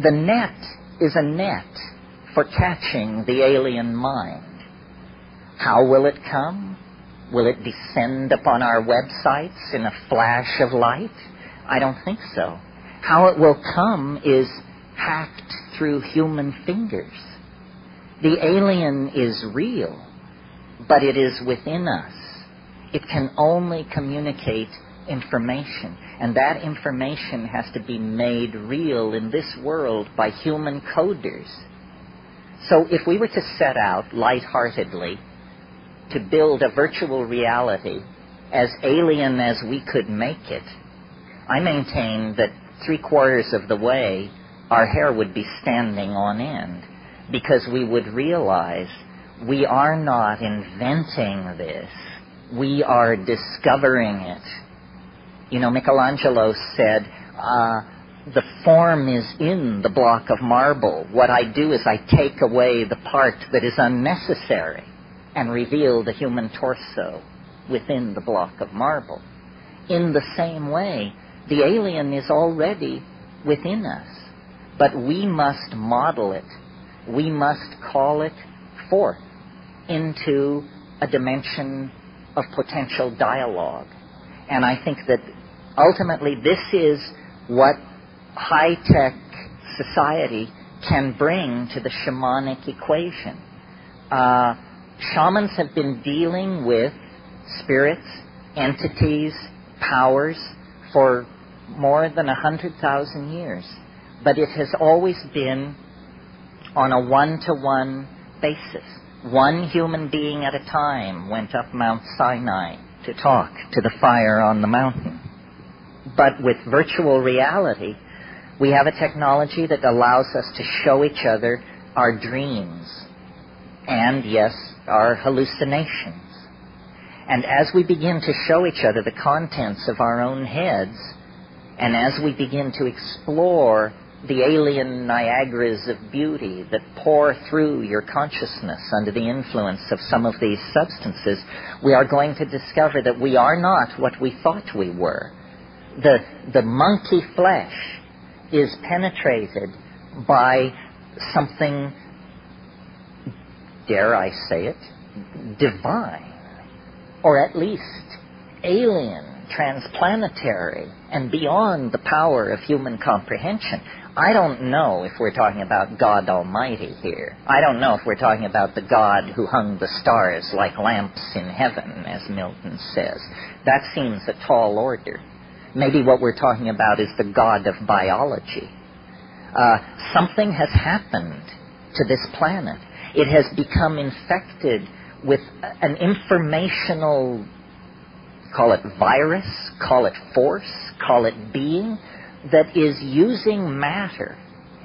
The net is a net for catching the alien mind. How will it come? Will it descend upon our websites in a flash of light? I don't think so. How it will come is hacked through human fingers. The alien is real, but it is within us. It can only communicate information, and that information has to be made real in this world by human coders. So if we were to set out lightheartedly to build a virtual reality as alien as we could make it, I maintain that 3/4 of the way our hair would be standing on end, because we would realize we are not inventing this, we are discovering it. You know, Michelangelo said, the form is in the block of marble. What I do is I take away the part that is unnecessary and reveal the human torso within the block of marble. In the same way, the alien is already within us, but we must model it. We must call it forth into a dimension of potential dialogue. And I think that ultimately this is what high-tech society can bring to the shamanic equation. Shamans have been dealing with spirits, entities, powers for more than 100,000 years. But it has always been on a one-to-one basis. One human being at a time went up Mount Sinai to talk to the fire on the mountain. But with virtual reality, we have a technology that allows us to show each other our dreams and, yes, our hallucinations. And as we begin to show each other the contents of our own heads, and as we begin to explore the alien Niagaras of beauty that pour through your consciousness under the influence of some of these substances, we are going to discover that we are not what we thought we were. The monkey flesh is penetrated by something, dare I say it, divine, or at least alien, transplanetary, and beyond the power of human comprehension. I don't know if we're talking about God Almighty here. I don't know if we're talking about the God who hung the stars like lamps in heaven, as Milton says. That seems a tall order. Maybe what we're talking about is the God of biology. Something has happened to this planet. It has become infected with an informational, call it virus, call it force, call it being, that is using matter,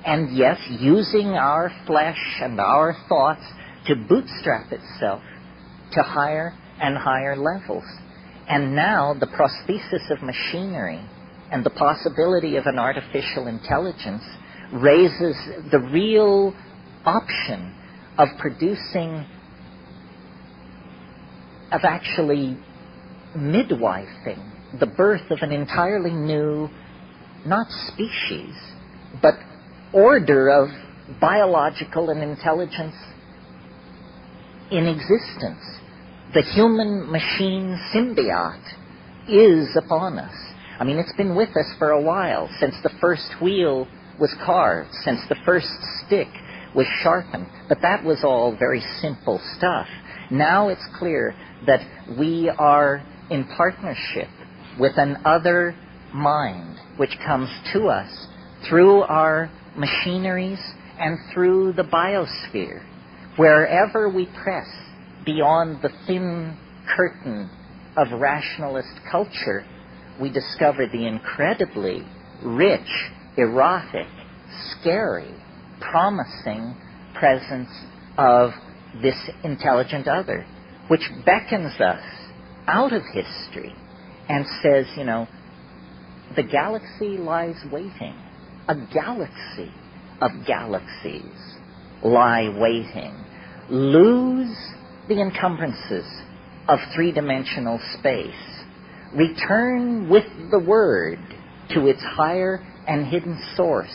and yes, using our flesh and our thoughts to bootstrap itself to higher and higher levels. And now the prosthesis of machinery and the possibility of an artificial intelligence raises the real option of producing, of actually midwifing the birth of an entirely new, not species, but order of biological and intelligence in existence. The human-machine symbiote is upon us. I mean, it's been with us for a while, since the first wheel was carved, since the first stick was sharpened. But that was all very simple stuff. Now it's clear that we are in partnership with an other mind, which comes to us through our machineries and through the biosphere. Wherever we press beyond the thin curtain of rationalist culture, we discover the incredibly rich, erotic, scary, promising presence of this intelligent other, which beckons us out of history and says, you know, the galaxy lies waiting. A galaxy of galaxies lie waiting. Lose the encumbrances of three-dimensional space. Return with the word to its higher and hidden source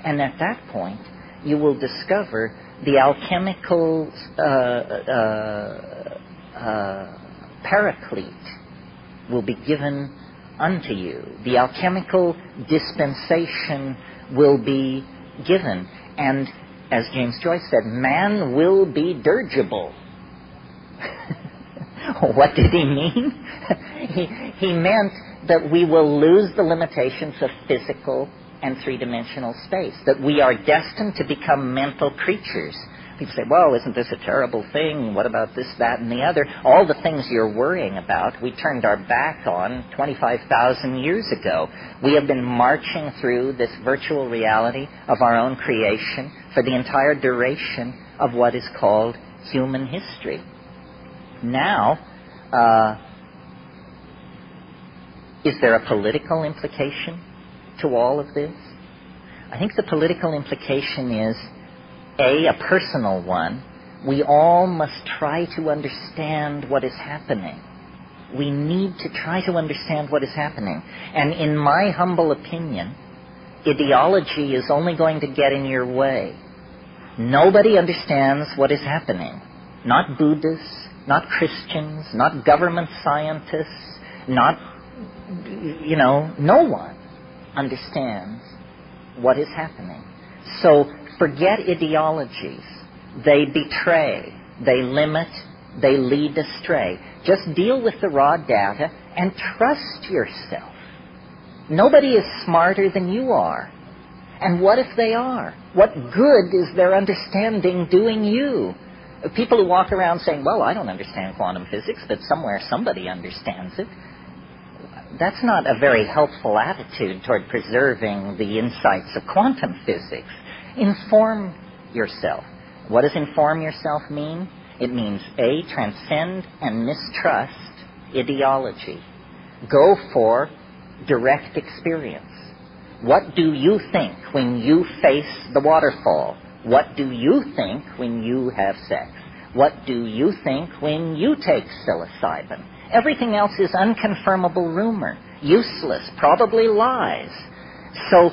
And at that point, you will discover the alchemical paraclete will be given unto you. The alchemical dispensation will be given. And as James Joyce said, man will be dirigible. What did he mean? He meant that we will lose the limitations of physical and three-dimensional space, that we are destined to become mental creatures. People say, well, isn't this a terrible thing? What about this, that, and the other? All the things you're worrying about, we turned our back on 25,000 years ago. We have been marching through this virtual reality of our own creation for the entire duration of what is called human history. Now, is there a political implication to all of this? I think the political implication is, a personal one. We all must try to understand what is happening. We need to try to understand what is happening. And in my humble opinion, ideology is only going to get in your way. Nobody understands what is happening. Not Buddhists, not Christians, not government scientists, not, no one understands what is happening. So forget ideologies. They betray, they limit, they lead astray. Just deal with the raw data and trust yourself. Nobody is smarter than you are. And what if they are? What good is their understanding doing you? People who walk around saying, well, I don't understand quantum physics, but somewhere somebody understands it. That's not a very helpful attitude toward preserving the insights of quantum physics. Inform yourself. What does inform yourself mean? It means, A, transcend and mistrust ideology. Go for direct experience. What do you think when you face the waterfall? What do you think when you have sex? What do you think when you take psilocybin? Everything else is unconfirmable rumor, useless, probably lies. So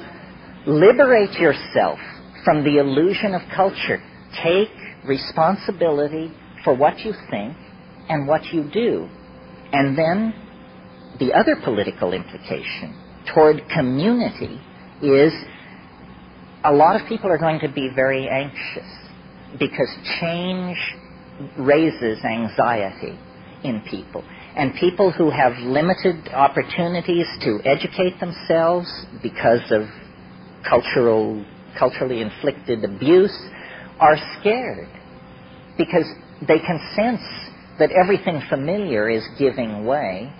liberate yourself from the illusion of culture. Take responsibility for what you think and what you do. And then the other political implication toward community is a lot of people are going to be very anxious because change raises anxiety in people. And people who have limited opportunities to educate themselves because of culturally inflicted abuse are scared because they can sense that everything familiar is giving way,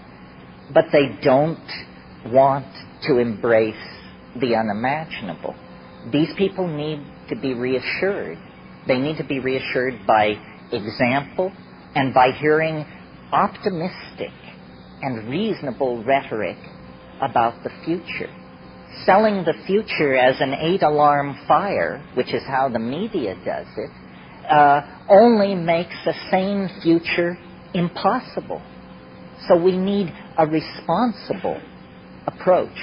but they don't want to embrace the unimaginable. These people need to be reassured. They need to be reassured by example and by hearing optimistic and reasonable rhetoric about the future. Selling the future as an 8-alarm fire, which is how the media does it, only makes a sane future impossible. So we need a responsible approach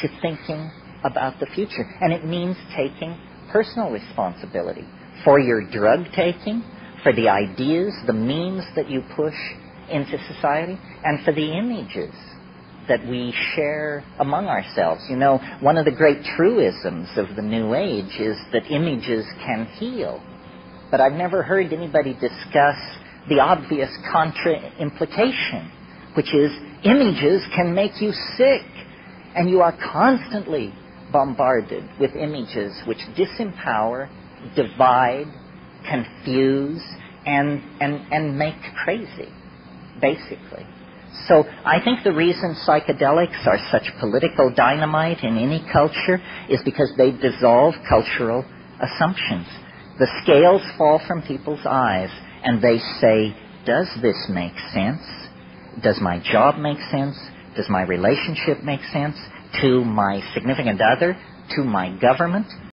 to thinking about the future. And it means taking personal responsibility for your drug taking, for the ideas, the memes that you push into society, and for the images that we share among ourselves. One of the great truisms of the New Age is that images can heal. But I've never heard anybody discuss the obvious contra-implication, which is images can make you sick. And you are constantly bombarded with images which disempower, divide, confuse, and make crazy, basically. So I think the reason psychedelics are such political dynamite in any culture is because they dissolve cultural assumptions. The scales fall from people's eyes, and they say, does this make sense? Does my job make sense? Does my relationship make sense? To my significant other? To my government?